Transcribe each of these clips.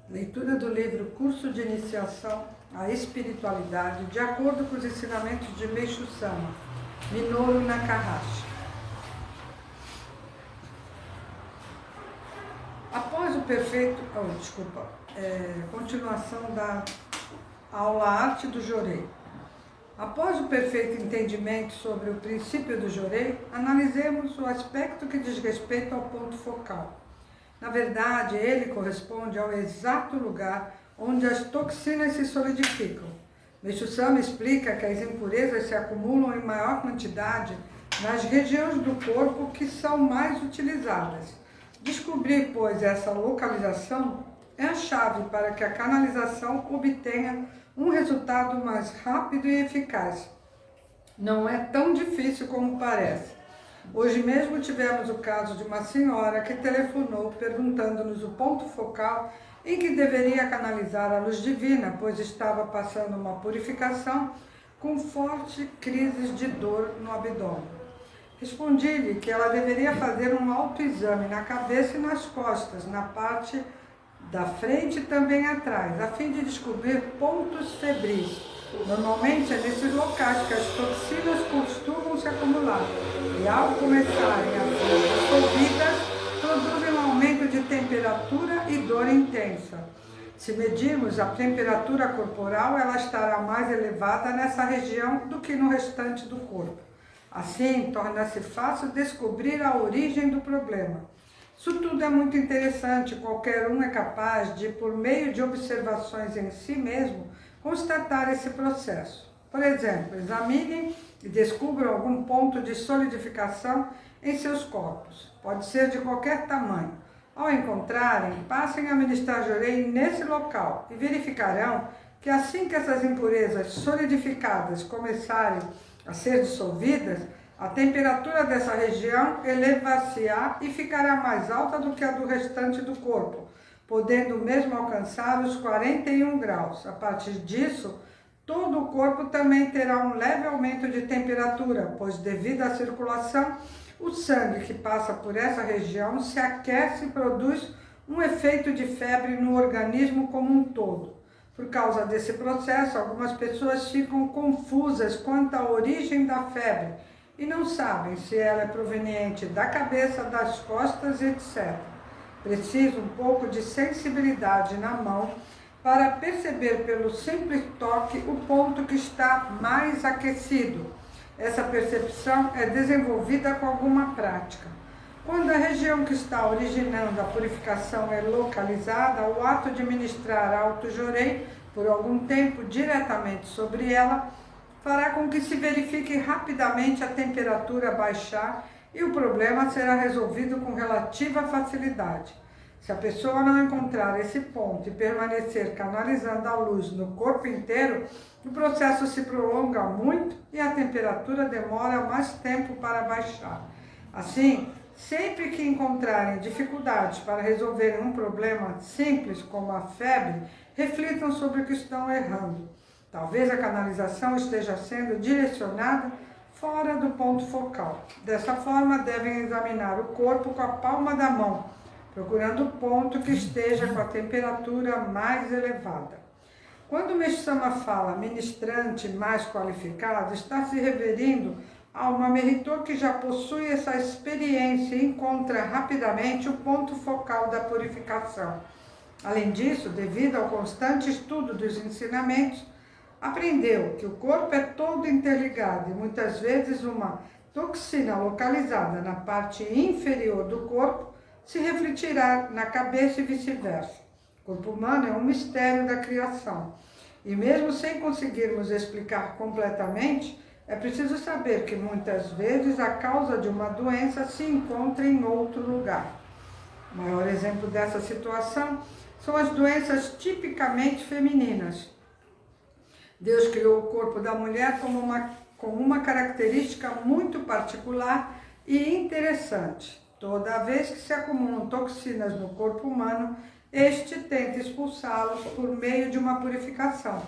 Leitura do livro Curso de Iniciação à Espiritualidade, de acordo com os ensinamentos de Meishu Sama, Minoru Nakahashi. Após o perfeito... continuação da aula Arte do Jorei. Após o perfeito entendimento sobre o princípio do Jorei, analisemos o aspecto que diz respeito ao ponto focal. Na verdade, ele corresponde ao exato lugar onde as toxinas se solidificam. Meishu Sama explica que as impurezas se acumulam em maior quantidade nas regiões do corpo que são mais utilizadas. Descobrir, pois, essa localização é a chave para que a canalização obtenha um resultado mais rápido e eficaz. Não é tão difícil como parece. Hoje mesmo tivemos o caso de uma senhora que telefonou perguntando-nos o ponto focal em que deveria canalizar a luz divina, pois estava passando uma purificação com fortes crises de dor no abdômen. Respondi-lhe que ela deveria fazer um autoexame na cabeça e nas costas, na parte da frente e também atrás, a fim de descobrir pontos febris. Normalmente é nesses locais que as toxinas costumam se acumular e, ao começarem a ser dissolvidas, produzem um aumento de temperatura e dor intensa. Se medirmos a temperatura corporal, ela estará mais elevada nessa região do que no restante do corpo. Assim, torna-se fácil descobrir a origem do problema. Isso tudo é muito interessante, qualquer um é capaz de, por meio de observações em si mesmo, constatar esse processo. Por exemplo, examinem e descubram algum ponto de solidificação em seus corpos. Pode ser de qualquer tamanho. Ao encontrarem, passem a ministrar Jorei nesse local e verificarão que assim que essas impurezas solidificadas começarem a ser dissolvidas, a temperatura dessa região elevar-se-á e ficará mais alta do que a do restante do corpo, podendo mesmo alcançar os 41 graus. A partir disso, todo o corpo também terá um leve aumento de temperatura, pois devido à circulação, o sangue que passa por essa região se aquece e produz um efeito de febre no organismo como um todo. Por causa desse processo, algumas pessoas ficam confusas quanto à origem da febre e não sabem se ela é proveniente da cabeça, das costas, etc. Precisa um pouco de sensibilidade na mão para perceber pelo simples toque o ponto que está mais aquecido. Essa percepção é desenvolvida com alguma prática. Quando a região que está originando a purificação é localizada, o ato de ministrar auto-jorei por algum tempo diretamente sobre ela fará com que se verifique rapidamente a temperatura baixar e o problema será resolvido com relativa facilidade. Se a pessoa não encontrar esse ponto e permanecer canalizando a luz no corpo inteiro, o processo se prolonga muito e a temperatura demora mais tempo para baixar. Assim, sempre que encontrarem dificuldades para resolverem um problema simples como a febre, reflitam sobre o que estão errando. Talvez a canalização esteja sendo direcionada fora do ponto focal. Dessa forma, devem examinar o corpo com a palma da mão, procurando o ponto que esteja com a temperatura mais elevada. Quando o Meishu Sama fala ministrante mais qualificado, está se referindo a uma Meritor que já possui essa experiência e encontra rapidamente o ponto focal da purificação. Além disso, devido ao constante estudo dos ensinamentos, aprendeu que o corpo é todo interligado e muitas vezes uma toxina localizada na parte inferior do corpo se refletirá na cabeça e vice-versa. O corpo humano é um mistério da criação e mesmo sem conseguirmos explicar completamente, é preciso saber que muitas vezes a causa de uma doença se encontra em outro lugar. O maior exemplo dessa situação são as doenças tipicamente femininas. Deus criou o corpo da mulher com uma característica muito particular e interessante. Toda vez que se acumulam toxinas no corpo humano, este tenta expulsá-los por meio de uma purificação.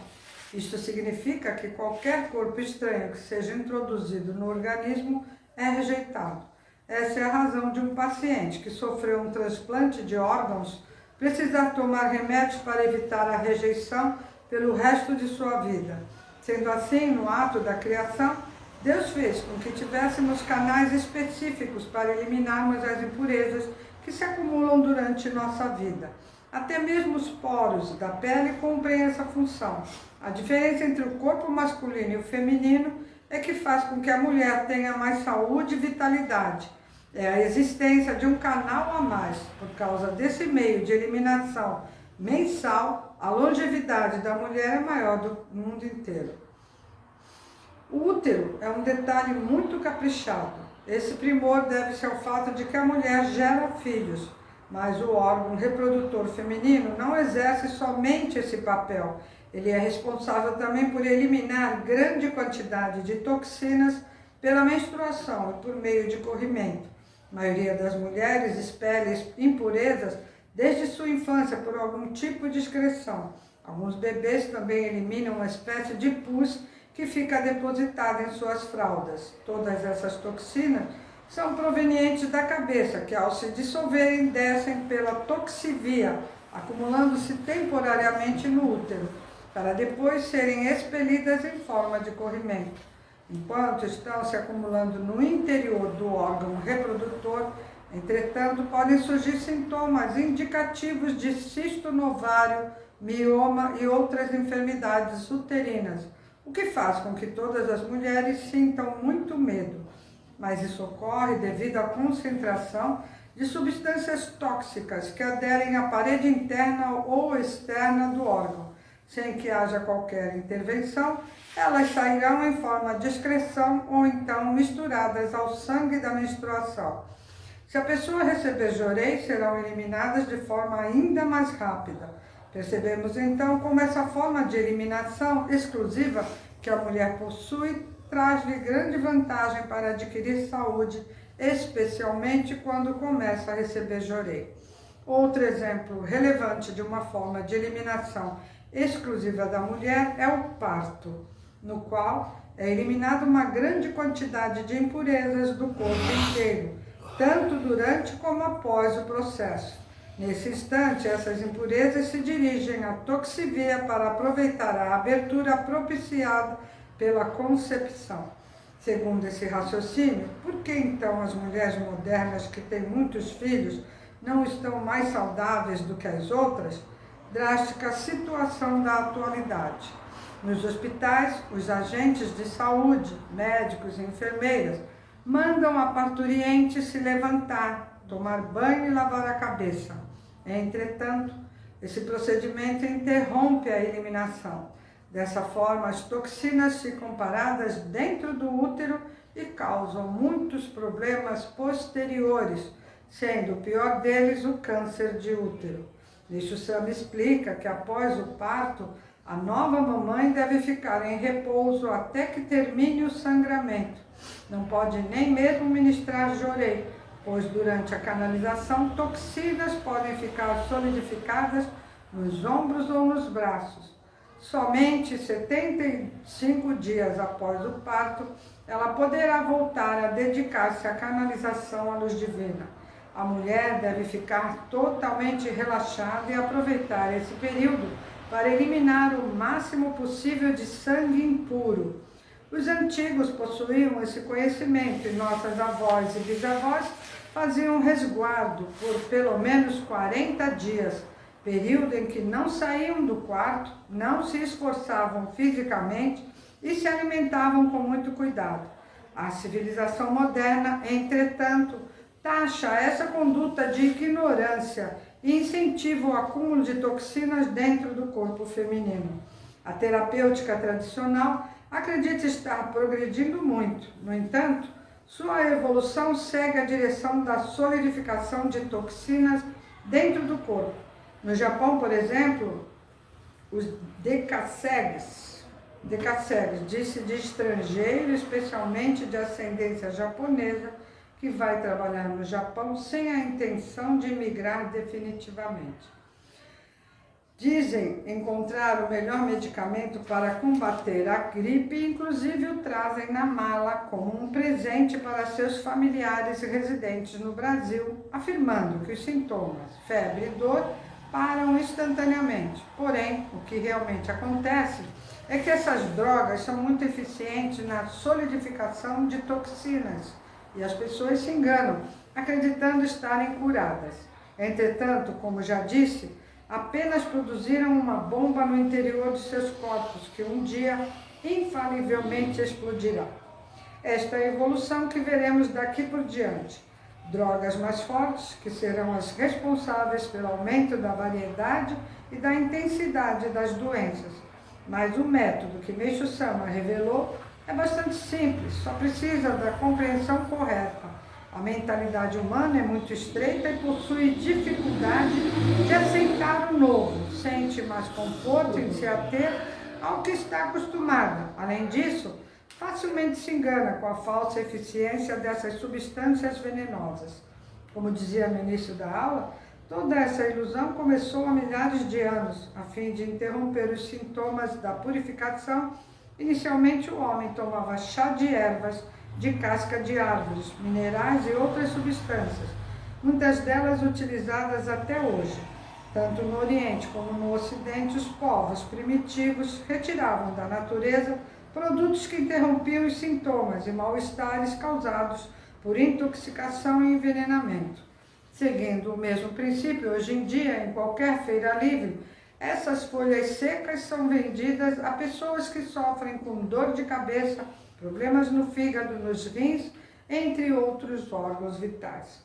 Isto significa que qualquer corpo estranho que seja introduzido no organismo é rejeitado. Essa é a razão de um paciente que sofreu um transplante de órgãos precisar tomar remédios para evitar a rejeição pelo resto de sua vida. Sendo assim, no ato da criação, Deus fez com que tivéssemos canais específicos para eliminarmos as impurezas que se acumulam durante nossa vida. Até mesmo os poros da pele cumprem essa função. A diferença entre o corpo masculino e o feminino é que faz com que a mulher tenha mais saúde e vitalidade. É a existência de um canal a mais. Por causa desse meio de eliminação mensal, a longevidade da mulher é maior do mundo inteiro. O útero é um detalhe muito caprichado. Esse primor deve-se ao fato de que a mulher gera filhos, mas o órgão reprodutor feminino não exerce somente esse papel. Ele é responsável também por eliminar grande quantidade de toxinas pela menstruação e por meio de corrimento. A maioria das mulheres expele impurezas desde sua infância por algum tipo de excreção. Alguns bebês também eliminam uma espécie de pus que fica depositada em suas fraldas. Todas essas toxinas são provenientes da cabeça, que ao se dissolverem descem pela toxivia, acumulando-se temporariamente no útero, para depois serem expelidas em forma de corrimento. Enquanto estão se acumulando no interior do órgão reprodutor, entretanto, podem surgir sintomas indicativos de cisto no ovário, mioma e outras enfermidades uterinas, o que faz com que todas as mulheres sintam muito medo. Mas isso ocorre devido à concentração de substâncias tóxicas que aderem à parede interna ou externa do órgão. Sem que haja qualquer intervenção, elas sairão em forma de excreção ou então misturadas ao sangue da menstruação. Se a pessoa receber jorei, serão eliminadas de forma ainda mais rápida. Percebemos então como essa forma de eliminação exclusiva que a mulher possui traz-lhe grande vantagem para adquirir saúde, especialmente quando começa a receber jorei. Outro exemplo relevante de uma forma de eliminação exclusiva da mulher é o parto, no qual é eliminada uma grande quantidade de impurezas do corpo inteiro, tanto durante como após o processo. Nesse instante, essas impurezas se dirigem à toxivia para aproveitar a abertura propiciada pela concepção. Segundo esse raciocínio, por que então as mulheres modernas que têm muitos filhos não estão mais saudáveis do que as outras? Drástica situação da atualidade. Nos hospitais, os agentes de saúde, médicos e enfermeiras, mandam a parturiente se levantar, tomar banho e lavar a cabeça. Entretanto, esse procedimento interrompe a eliminação. Dessa forma, as toxinas ficam paradas dentro do útero e causam muitos problemas posteriores, sendo o pior deles o câncer de útero. Neste Sama explica que após o parto, a nova mamãe deve ficar em repouso até que termine o sangramento. Não pode nem mesmo ministrar jorei, pois durante a canalização toxinas podem ficar solidificadas nos ombros ou nos braços. Somente 75 dias após o parto, ela poderá voltar a dedicar-se à canalização à luz divina. A mulher deve ficar totalmente relaxada e aproveitar esse período para eliminar o máximo possível de sangue impuro. Os antigos possuíam esse conhecimento e nossas avós e bisavós faziam resguardo por pelo menos 40 dias, período em que não saíam do quarto, não se esforçavam fisicamente e se alimentavam com muito cuidado. A civilização moderna, entretanto, taxa essa conduta de ignorância e incentiva o acúmulo de toxinas dentro do corpo feminino. A terapêutica tradicional acredita estar progredindo muito. No entanto, sua evolução segue a direção da solidificação de toxinas dentro do corpo. No Japão, por exemplo, os decassegues, disse de estrangeiro, especialmente de ascendência japonesa, que vai trabalhar no Japão sem a intenção de migrar definitivamente. Dizem encontrar o melhor medicamento para combater a gripe e inclusive o trazem na mala como um presente para seus familiares residentes no Brasil, afirmando que os sintomas, febre e dor, param instantaneamente. Porém, o que realmente acontece é que essas drogas são muito eficientes na solidificação de toxinas e as pessoas se enganam, acreditando estarem curadas. Entretanto, como já disse, apenas produziram uma bomba no interior de seus corpos que um dia infalivelmente explodirá. Esta é a evolução que veremos daqui por diante. Drogas mais fortes, que serão as responsáveis pelo aumento da variedade e da intensidade das doenças. Mas o método que Meishu Sama revelou é bastante simples, só precisa da compreensão correta. A mentalidade humana é muito estreita e possui dificuldade de aceitar o novo, sente mais conforto em se ater ao que está acostumada. Além disso, facilmente se engana com a falsa eficiência dessas substâncias venenosas. Como dizia no início da aula, toda essa ilusão começou há milhares de anos, a fim de interromper os sintomas da purificação. Inicialmente o homem tomava chá de ervas, de casca de árvores, minerais e outras substâncias, muitas delas utilizadas até hoje. Tanto no Oriente como no Ocidente, os povos primitivos retiravam da natureza produtos que interrompiam os sintomas e mal-estares causados por intoxicação e envenenamento. Seguindo o mesmo princípio, hoje em dia, em qualquer feira livre, essas folhas secas são vendidas a pessoas que sofrem com dor de cabeça, problemas no fígado, nos rins, entre outros órgãos vitais.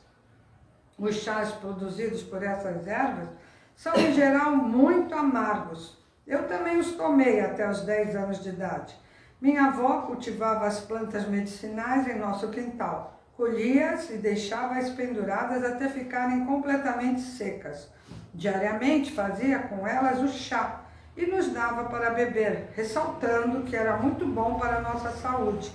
Os chás produzidos por essas ervas são, em geral, muito amargos. Eu também os tomei até os 10 anos de idade. Minha avó cultivava as plantas medicinais em nosso quintal, colhia-as e deixava-as penduradas até ficarem completamente secas. Diariamente fazia com elas o chá e nos dava para beber, ressaltando que era muito bom para a nossa saúde.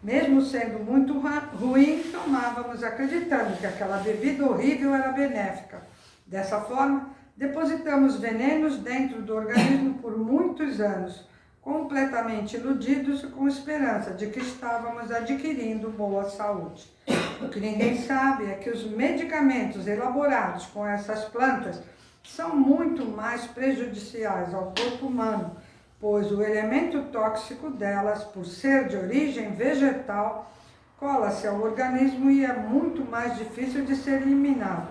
Mesmo sendo muito ruim, tomávamos acreditando que aquela bebida horrível era benéfica. Dessa forma, depositamos venenos dentro do organismo por muitos anos, completamente iludidos e com esperança de que estávamos adquirindo boa saúde. O que ninguém sabe é que os medicamentos elaborados com essas plantas são muito mais prejudiciais ao corpo humano, pois o elemento tóxico delas, por ser de origem vegetal, cola-se ao organismo e é muito mais difícil de ser eliminado.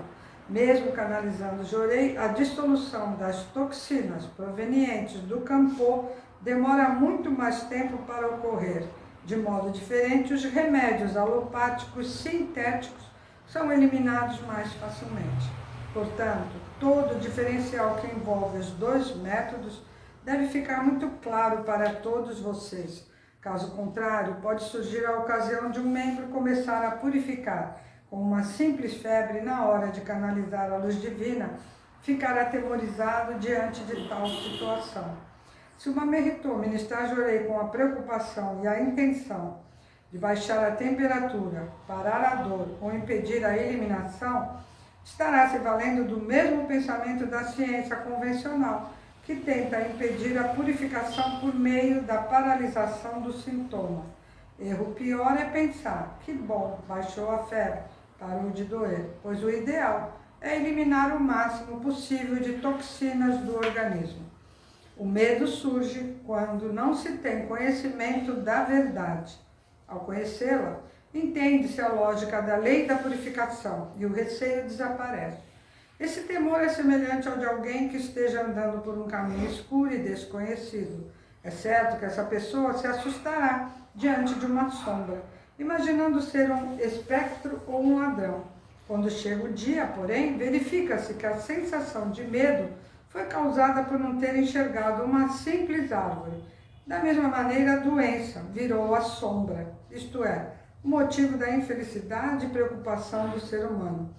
Mesmo canalizando jorei, a dissolução das toxinas provenientes do campo demora muito mais tempo para ocorrer. De modo diferente, os remédios alopáticos sintéticos são eliminados mais facilmente. Portanto, todo o diferencial que envolve os dois métodos deve ficar muito claro para todos vocês. Caso contrário, pode surgir a ocasião de um membro começar a purificar com uma simples febre na hora de canalizar a luz divina, ficar atemorizado diante de tal situação. Se uma Merritô ministrar jorei com a preocupação e a intenção de baixar a temperatura, parar a dor ou impedir a eliminação, estará se valendo do mesmo pensamento da ciência convencional, que tenta impedir a purificação por meio da paralisação do sintoma. Erro pior é pensar, que bom, baixou a febre, parou de doer, pois o ideal é eliminar o máximo possível de toxinas do organismo. O medo surge quando não se tem conhecimento da verdade. Ao conhecê-la, entende-se a lógica da lei da purificação e o receio desaparece. Esse temor é semelhante ao de alguém que esteja andando por um caminho escuro e desconhecido. É certo que essa pessoa se assustará diante de uma sombra, imaginando ser um espectro ou um ladrão. Quando chega o dia, porém, verifica-se que a sensação de medo foi causada por não ter enxergado uma simples árvore. Da mesma maneira, a doença virou a sombra, isto é, o motivo da infelicidade e preocupação do ser humano.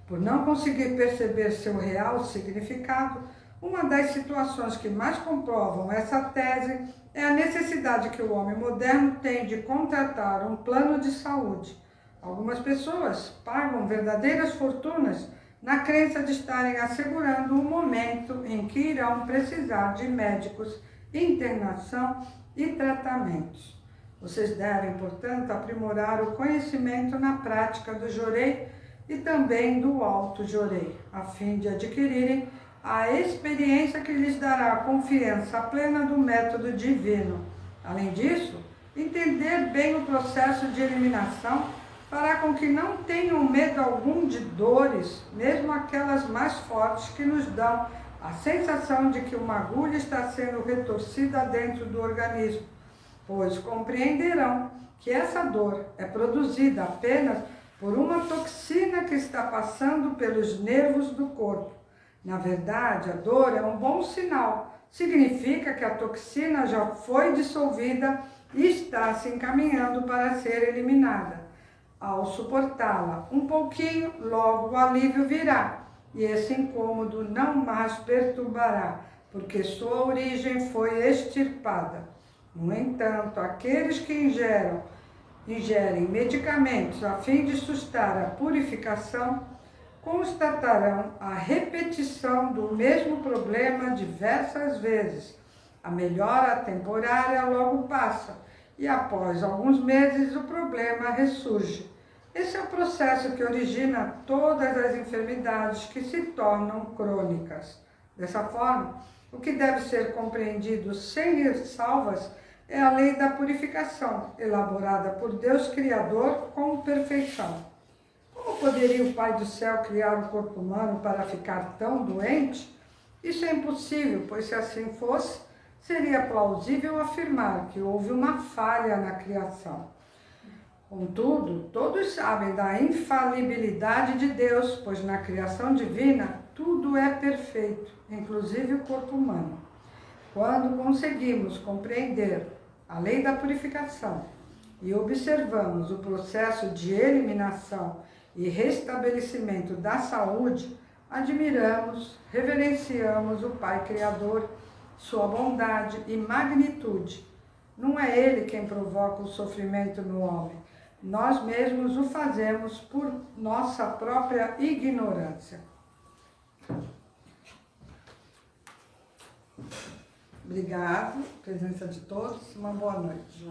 Por não conseguir perceber seu real significado, uma das situações que mais comprovam essa tese é a necessidade que o homem moderno tem de contratar um plano de saúde. Algumas pessoas pagam verdadeiras fortunas na crença de estarem assegurando o momento em que irão precisar de médicos, internação e tratamentos. Vocês devem, portanto, aprimorar o conhecimento na prática do jorei e também do alto jorei, a fim de adquirirem a experiência que lhes dará a confiança plena do método divino. Além disso, entender bem o processo de eliminação fará com que não tenham medo algum de dores, mesmo aquelas mais fortes que nos dão a sensação de que uma agulha está sendo retorcida dentro do organismo, pois compreenderão que essa dor é produzida apenas por uma toxina que está passando pelos nervos do corpo. Na verdade, a dor é um bom sinal. Significa que a toxina já foi dissolvida e está se encaminhando para ser eliminada. Ao suportá-la um pouquinho, logo o alívio virá, e esse incômodo não mais perturbará, porque sua origem foi extirpada. No entanto, aqueles que ingerem medicamentos a fim de sustar a purificação, constatarão a repetição do mesmo problema diversas vezes. A melhora temporária logo passa e após alguns meses o problema ressurge. Esse é o processo que origina todas as enfermidades que se tornam crônicas. Dessa forma, o que deve ser compreendido sem ressalvas é a lei da purificação, elaborada por Deus Criador com perfeição. Como poderia o Pai do Céu criar um corpo humano para ficar tão doente? Isso é impossível, pois se assim fosse, seria plausível afirmar que houve uma falha na criação. Contudo, todos sabem da infalibilidade de Deus, pois na criação divina tudo é perfeito, inclusive o corpo humano. Quando conseguimos compreender a lei da purificação e observamos o processo de eliminação e restabelecimento da saúde, admiramos, reverenciamos o Pai Criador, sua bondade e magnitude. Não é Ele quem provoca o sofrimento no homem, nós mesmos o fazemos por nossa própria ignorância. Obrigado, presença de todos, uma boa noite.